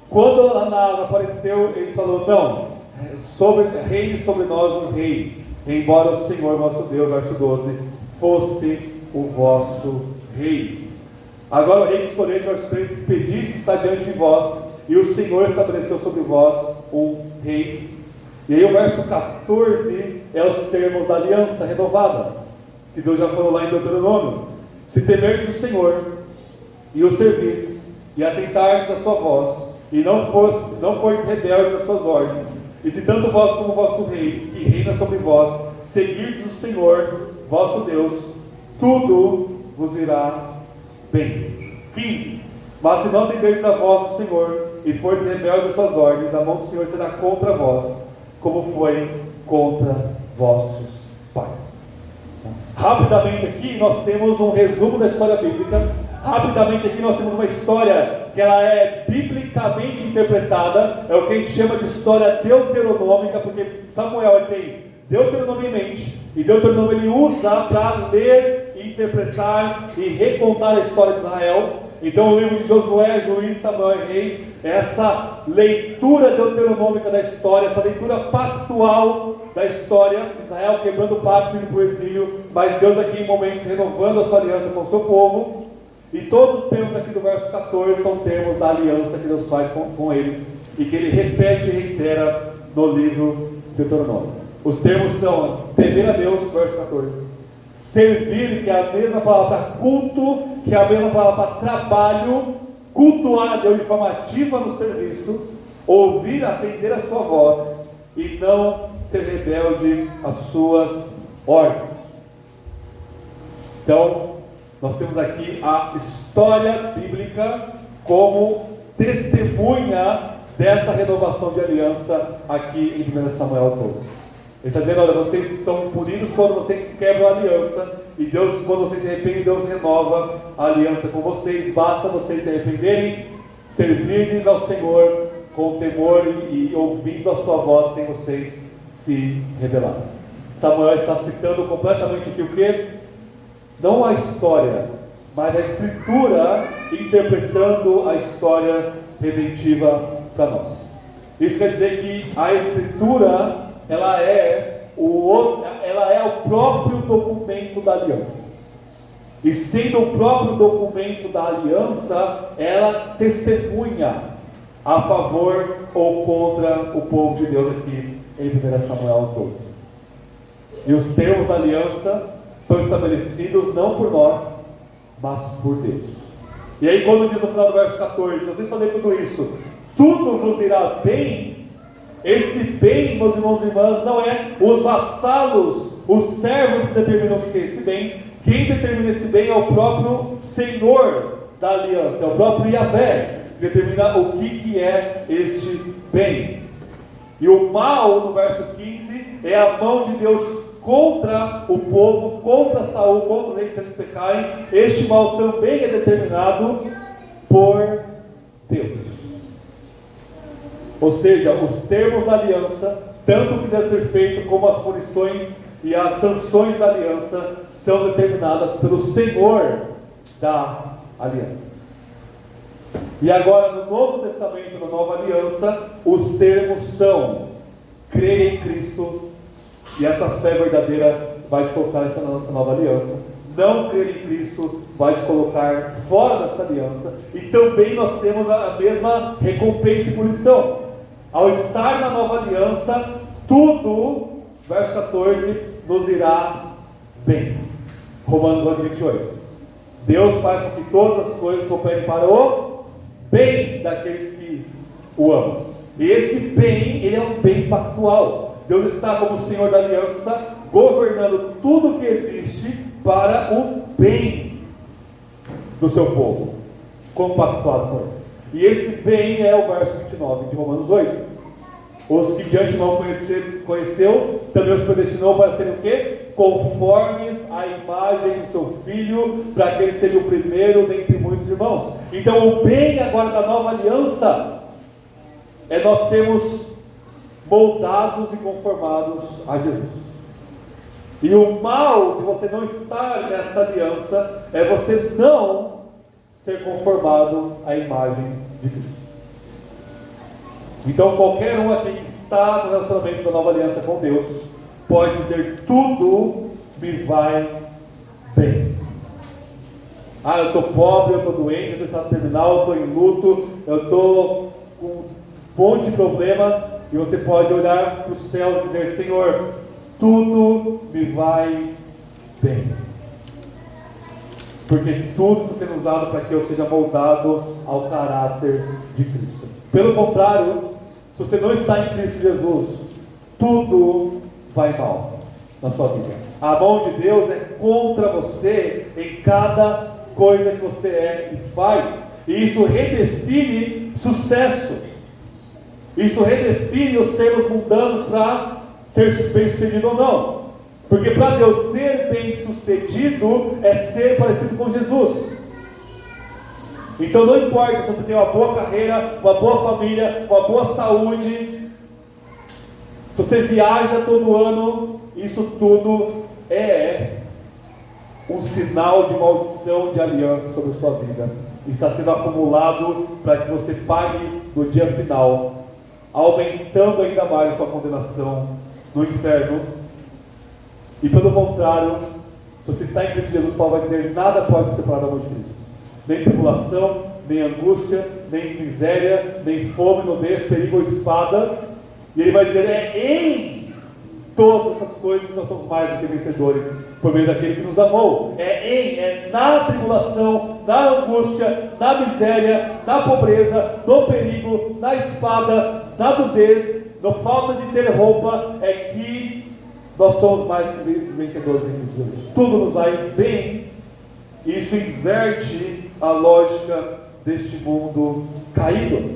Speaker 1: Quando Naás apareceu, ele falou: não, reine sobre nós um rei, embora o Senhor nosso Deus, verso 12, fosse o vosso rei. Agora o rei que escolheste, verso 13, que pedisse está diante de vós, e o Senhor estabeleceu sobre vós um rei. E aí o verso 14 é os termos da aliança renovada, que Deus já falou lá em Deuteronômio: se temerdes o Senhor, e o servirdes, e atentardes a sua voz, e não fordes rebeldes às suas ordens, e se tanto vós como o vosso rei, que reina sobre vós, seguirdes o Senhor, vosso Deus, tudo vos irá bem. 15. Mas se não atenderdes a voz do Senhor, e fordes rebeldes às suas ordens, a mão do Senhor será contra vós, como foi contra vossos pais. Rapidamente aqui nós temos um resumo da história bíblica. Rapidamente aqui nós temos uma história que ela é biblicamente interpretada. É o que a gente chama de história deuteronômica, porque Samuel, ele tem Deuteronômio em mente, e Deuteronômio ele usa para ler, interpretar e recontar a história de Israel. Então o livro de Josué, Juízes, Samuel e Reis é essa leitura deuteronômica da história, essa leitura pactual da história. Israel quebrando o pacto, indo para o exílio, mas Deus aqui em momentos renovando a sua aliança com o seu povo. E todos os termos aqui do verso 14 são termos da aliança que Deus faz com eles, e que ele repete e reitera no livro de Deuteronômio. Os termos são temer a Deus, verso 14, Servir, que é a mesma palavra para culto, que é a mesma palavra para trabalho, cultuar a Deus de forma ativa no serviço, ouvir, atender a sua voz e não ser rebelde às suas ordens. Então, nós temos aqui a história bíblica como testemunha dessa renovação de aliança aqui em 1 Samuel 12. Ele está dizendo: olha, vocês são punidos quando vocês quebram a aliança, e Deus, quando vocês se arrependem, Deus renova a aliança com vocês. Basta vocês se arrependerem, servirem ao Senhor com temor e ouvindo a sua voz, sem vocês se rebelarem. Samuel está citando completamente aqui o que? Não a história, mas a Escritura interpretando a história redentiva para nós. Isso quer dizer que a Escritura, ela é o próprio documento da aliança. E sendo o próprio documento da aliança, ela testemunha a favor ou contra o povo de Deus aqui em 1 Samuel 12. E os termos da aliança são estabelecidos não por nós, mas por Deus. E aí, quando diz no final do verso 14, se vocês fazerem tudo isso, tudo vos irá bem. Esse bem, meus irmãos e irmãs, não é os vassalos, os servos que determinam o que é esse bem. Quem determina esse bem é o próprio Senhor da aliança, é o próprio Yahvé que determina o que é este bem. E o mal, no verso 15, é a mão de Deus contra o povo, contra Saul, contra o rei, se eles pecarem. Este mal também é determinado por Deus. Ou seja, os termos da aliança, tanto o que deve ser feito como as punições e as sanções da aliança, são determinadas pelo Senhor da aliança. E agora, no Novo Testamento, na Nova Aliança, os termos são: crer em Cristo, e essa fé verdadeira vai te colocar nessa nova aliança. Não crer em Cristo vai te colocar fora dessa aliança. E também nós temos a mesma recompensa e punição. Ao estar na nova aliança, tudo, verso 14, nos irá bem. Romanos 8:28. Deus faz com que todas as coisas cooperem para o bem daqueles que o amam. E esse bem, ele é um bem pactual. Deus está como o Senhor da aliança, governando tudo que existe para o bem do seu povo, compactuado com ele. E esse bem é o verso 29 de Romanos 8. Os que de antemão conheceu, também os predestinou para serem o quê? Conformes à imagem do seu Filho, para que ele seja o primeiro dentre muitos irmãos. Então o bem agora da nova aliança é nós sermos moldados e conformados a Jesus. E o mal de você não estar nessa aliança é você não ser conformado à imagem de Cristo. Então qualquer um aqui que está no relacionamento da nova aliança com Deus pode dizer: tudo me vai bem. Ah, eu estou pobre, eu estou doente, eu estou em estado terminal, eu estou em luto, eu estou com um monte de problema. E você pode olhar para o céu e dizer: Senhor, tudo me vai bem, porque tudo está sendo usado para que eu seja moldado ao caráter de Cristo. Pelo contrário, se você não está em Cristo Jesus, tudo vai mal na sua vida. A mão de Deus é contra você em cada coisa que você é e faz, e isso redefine sucesso. Isso redefine os termos mundanos para ser bem sucedido ou não. Porque para Deus ser bem sucedido é ser parecido com Jesus. Então não importa se você tem uma boa carreira, uma boa família, uma boa saúde, se você viaja todo ano, isso tudo é um sinal de maldição de aliança sobre a sua vida. Está sendo acumulado para que você pague no dia final, aumentando ainda mais a sua condenação no inferno. E pelo contrário, se você está em Cristo Jesus, Paulo vai dizer: nada pode se separar do amor de Cristo. Nem tribulação, nem angústia, nem miséria, nem fome, nudez, perigo ou espada. E ele vai dizer: é em todas essas coisas nós somos mais do que vencedores por meio daquele que nos amou. É na tribulação, na angústia, na miséria, na pobreza, no perigo, na espada, na nudez, na falta de ter roupa, é que nós somos mais que vencedores em Cristo Jesus. Tudo nos vai bem. Isso inverte a lógica deste mundo caído.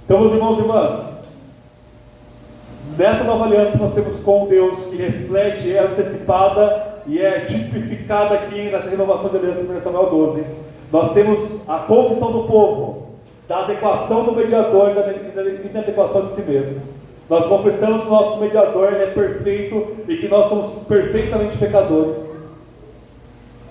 Speaker 1: Então, meus irmãos e irmãs, nessa nova aliança nós temos com Deus, que reflete, é antecipada e é tipificada aqui nessa renovação de aliança em 1 Samuel 12. Nós temos a confissão do povo, da adequação do mediador e da inadequação de si mesmo. Nós confessamos que o nosso mediador é perfeito e que nós somos perfeitamente pecadores.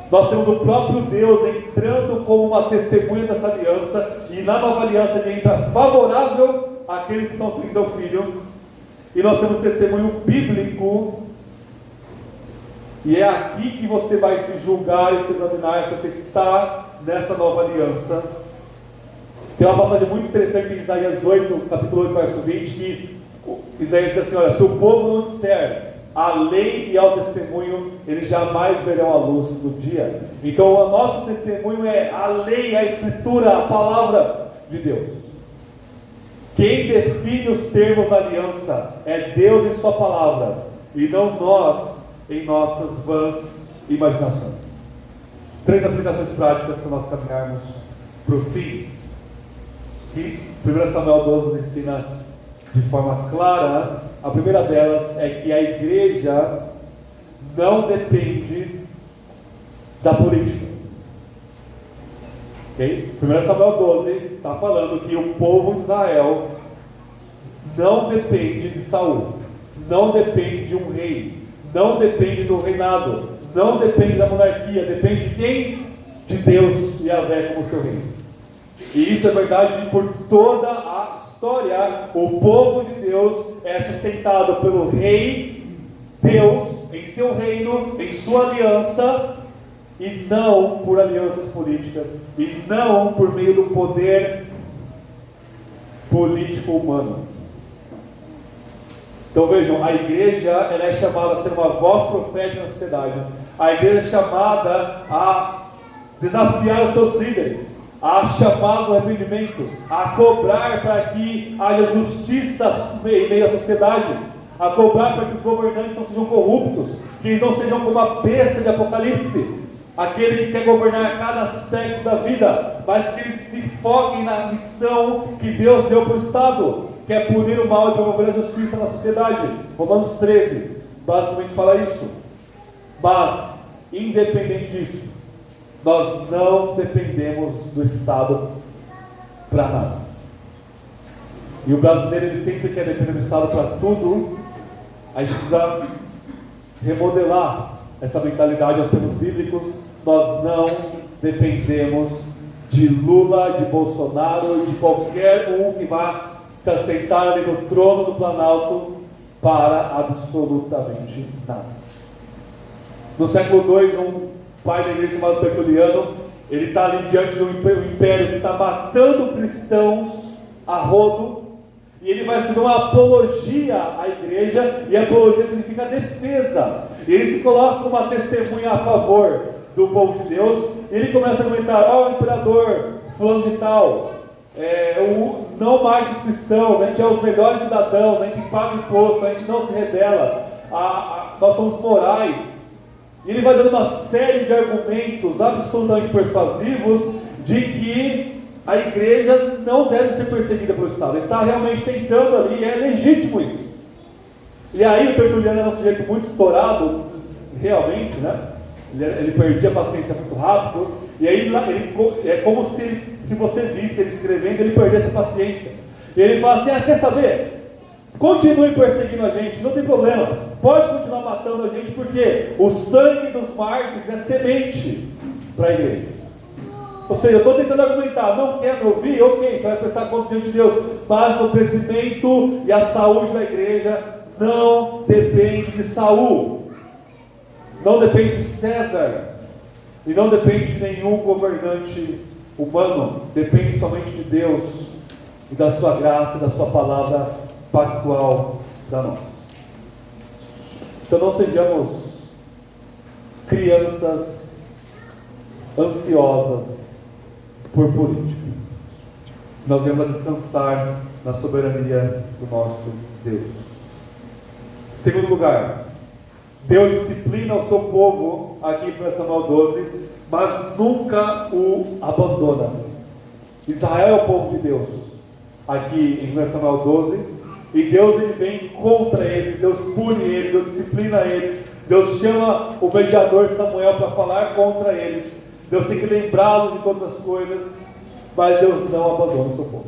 Speaker 1: Nós temos o próprio Deus entrando como uma testemunha dessa aliança, e na nova aliança ele entra favorável àqueles que estão em seu Filho. E nós temos testemunho bíblico, e é aqui que você vai se julgar e se examinar se você está nessa nova aliança. Tem uma passagem muito interessante em Isaías 8, capítulo 8, verso 20, que Isaías diz assim: olha, se o povo não disser a lei e ao testemunho, eles jamais verão a luz do dia. Então o nosso testemunho é a lei, a escritura, a palavra de Deus. Quem define os termos da aliança é Deus em sua palavra, e não nós em nossas vãs imaginações. 3 aplicações práticas para nós caminharmos para o fim, que 1 Samuel 12 nos ensina de forma clara. A primeira delas é que a igreja não depende da política. Okay? 1 Samuel 12 está falando que o povo de Israel não depende de Saul, não depende de um rei, não depende do reinado, não depende da monarquia, depende de quem? De Deus e Yahvé como seu rei. E isso é verdade por toda a história. O povo de Deus é sustentado pelo rei Deus em seu reino, em sua aliança, e não por alianças políticas, e não por meio do poder político humano. Então vejam, a igreja ela é chamada a ser uma voz profética na sociedade. A igreja é chamada a desafiar os seus líderes, a chamá-los ao arrependimento, a cobrar para que haja justiça em meio à sociedade, a cobrar para que os governantes não sejam corruptos, que eles não sejam como a besta de Apocalipse, aquele que quer governar cada aspecto da vida, mas que eles se foquem na missão que Deus deu para o Estado, que é punir o mal e promover a justiça na sociedade. Romanos 13 basicamente fala isso. Mas, independente disso, nós não dependemos do Estado para nada. E o brasileiro ele sempre quer depender do Estado para tudo. A gente precisa remodelar essa mentalidade aos termos bíblicos. Nós não dependemos de Lula, de Bolsonaro, de qualquer um que vá se assentar ali no trono do Planalto para absolutamente nada. No século II, um pai da igreja chamado Tertuliano, ele está ali diante de um império que está matando cristãos a rodo, e ele vai fazer uma apologia à igreja, e apologia significa defesa, e ele se coloca como uma testemunha a favor do povo de Deus, e ele começa a argumentar: ó, o imperador fulano de tal, não mate os cristãos, a gente é os melhores cidadãos, a gente paga imposto, a gente não se rebela, nós somos morais. E ele vai dando uma série de argumentos absolutamente persuasivos de que a igreja não deve ser perseguida pelo Estado. Ele está realmente tentando ali, e é legítimo isso. E aí o Tertuliano era um sujeito muito estourado, realmente, né? Ele perdia a paciência muito rápido, e aí é como se você visse ele escrevendo, ele perdesse a paciência. E ele fala assim: quer saber? Continue perseguindo a gente, não tem problema, pode continuar matando a gente, porque o sangue dos mártires é semente para a igreja. Ou seja, eu estou tentando argumentar, não quer me ouvir? Ok, você vai prestar conta diante de Deus, mas o crescimento e a saúde da igreja não depende de Saul, não depende de César, e não depende de nenhum governante humano, depende somente de Deus e da sua graça e da sua palavra pactual para nós. Então não sejamos crianças ansiosas por política. Nós vamos descansar na soberania do nosso Deus. Segundo lugar, Deus disciplina o seu povo, aqui em Samuel 12, mas nunca o abandona. Israel é o povo de Deus, aqui em Samuel 12, e Deus ele vem contra eles, Deus pune eles, Deus disciplina eles, Deus chama o mediador Samuel para falar contra eles, Deus tem que lembrá-los de todas as coisas, mas Deus não abandona o seu povo.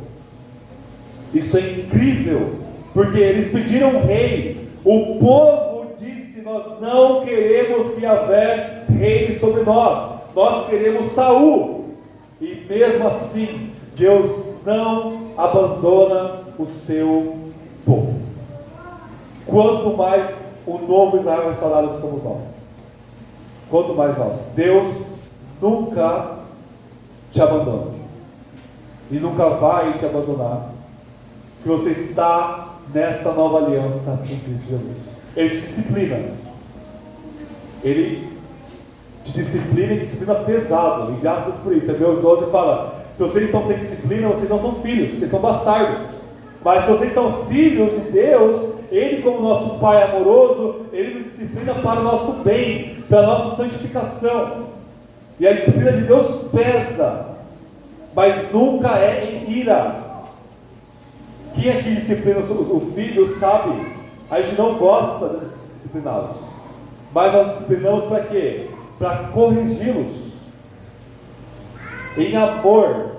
Speaker 1: Isso é incrível, porque eles pediram um rei, o povo disse: nós não queremos que Yahvé reine sobre nós, nós queremos Saul. E mesmo assim, Deus não abandona o seu povo. Quanto mais o novo Israel restaurado que somos nós, quanto mais nós. Deus nunca te abandona, e nunca vai te abandonar, se você está nesta nova aliança em Cristo Jesus. Ele te disciplina, Ele te disciplina, e disciplina pesado, e graças por isso. Hebreus 12 fala: se vocês estão sem disciplina, vocês não são filhos, vocês são bastardos. Mas se vocês são filhos de Deus, Ele, como nosso Pai amoroso, Ele nos disciplina para o nosso bem, para a nossa santificação. E a disciplina de Deus pesa, mas nunca é em ira. Quem aqui disciplina o filho sabe, a gente não gosta de discipliná-los, mas nós disciplinamos para quê? Para corrigi-los em amor.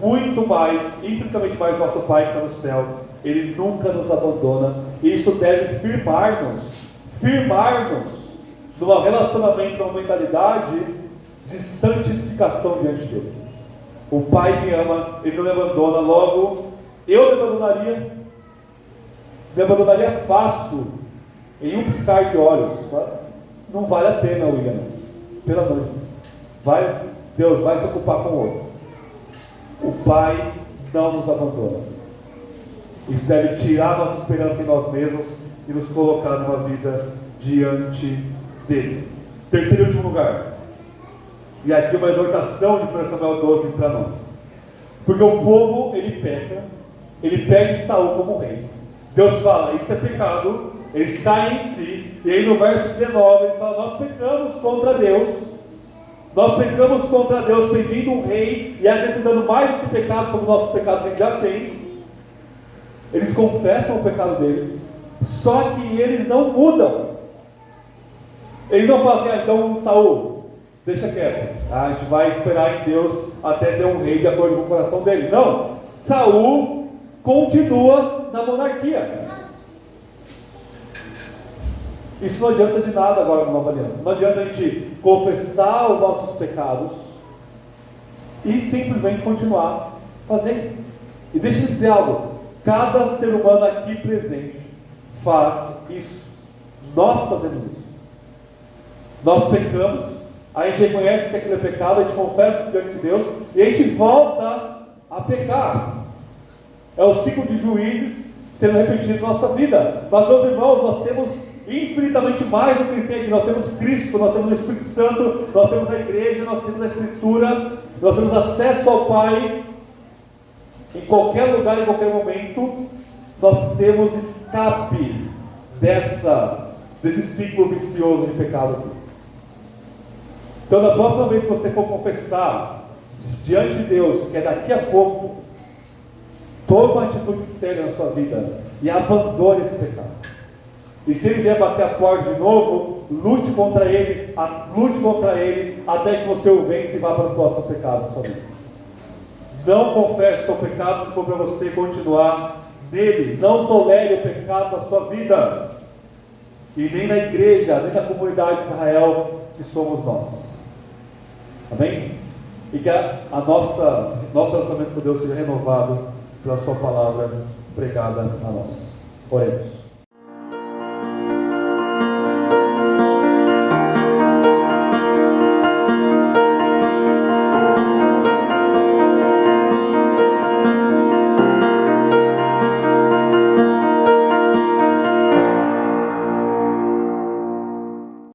Speaker 1: Muito mais, infinitamente mais, nosso Pai que está no céu, Ele nunca nos abandona. E isso deve firmar-nos num relacionamento, numa mentalidade de santificação diante dele. O Pai me ama, Ele não me abandona, logo eu me abandonaria fácil, em um piscar de olhos. Não vale a pena, William, pelo amor de Deus. Deus vai se ocupar com o outro. O Pai não nos abandona. Isso deve tirar nossa esperança em nós mesmos e nos colocar numa vida diante dele. Terceiro e último lugar, e aqui uma exortação de 1 Samuel 12 para nós, porque o povo ele peca, ele pede Saul como rei. Deus fala: isso é pecado, eles caem em si. E aí no verso 19 eles falam: nós pecamos contra Deus, pedindo um rei e acrescentando mais esse pecado sobre os nossos pecados que a gente já tem. Eles confessam o pecado deles, só que eles não mudam. Eles não falam assim: então Saul, deixa quieto, a gente vai esperar em Deus até ter um rei de acordo com o coração dele. Não, Saul continua na monarquia. Isso não adianta de nada agora na nova aliança. Não adianta a gente confessar os nossos pecados e simplesmente continuar fazendo. E deixa eu dizer algo: cada ser humano aqui presente faz isso. Nós fazemos isso. Nós pecamos, a gente reconhece que aquilo é pecado, a gente confessa isso diante de Deus e a gente volta a pecar. É o ciclo de Juízes sendo repetido na nossa vida. Mas, meus irmãos, nós temos infinitamente mais do que eles têm aqui. Nós temos Cristo, nós temos o Espírito Santo, nós temos a igreja, nós temos a Escritura, nós temos acesso ao Pai. Em qualquer lugar, em qualquer momento, nós temos escape desse ciclo vicioso de pecado aqui. Então, da próxima vez que você for confessar diante de Deus, que é daqui a pouco, tome uma atitude séria na sua vida e abandone esse pecado. E se ele vier bater a porta de novo, lute contra ele até que você o vença e vá para o próximo pecado na sua vida. Não confesse o seu pecado se for para você continuar nele. Não tolere o pecado na sua vida, e nem na igreja, nem na comunidade de Israel que somos nós. Amém? E que nosso relacionamento com Deus seja renovado pela sua palavra pregada a nós. Oremos.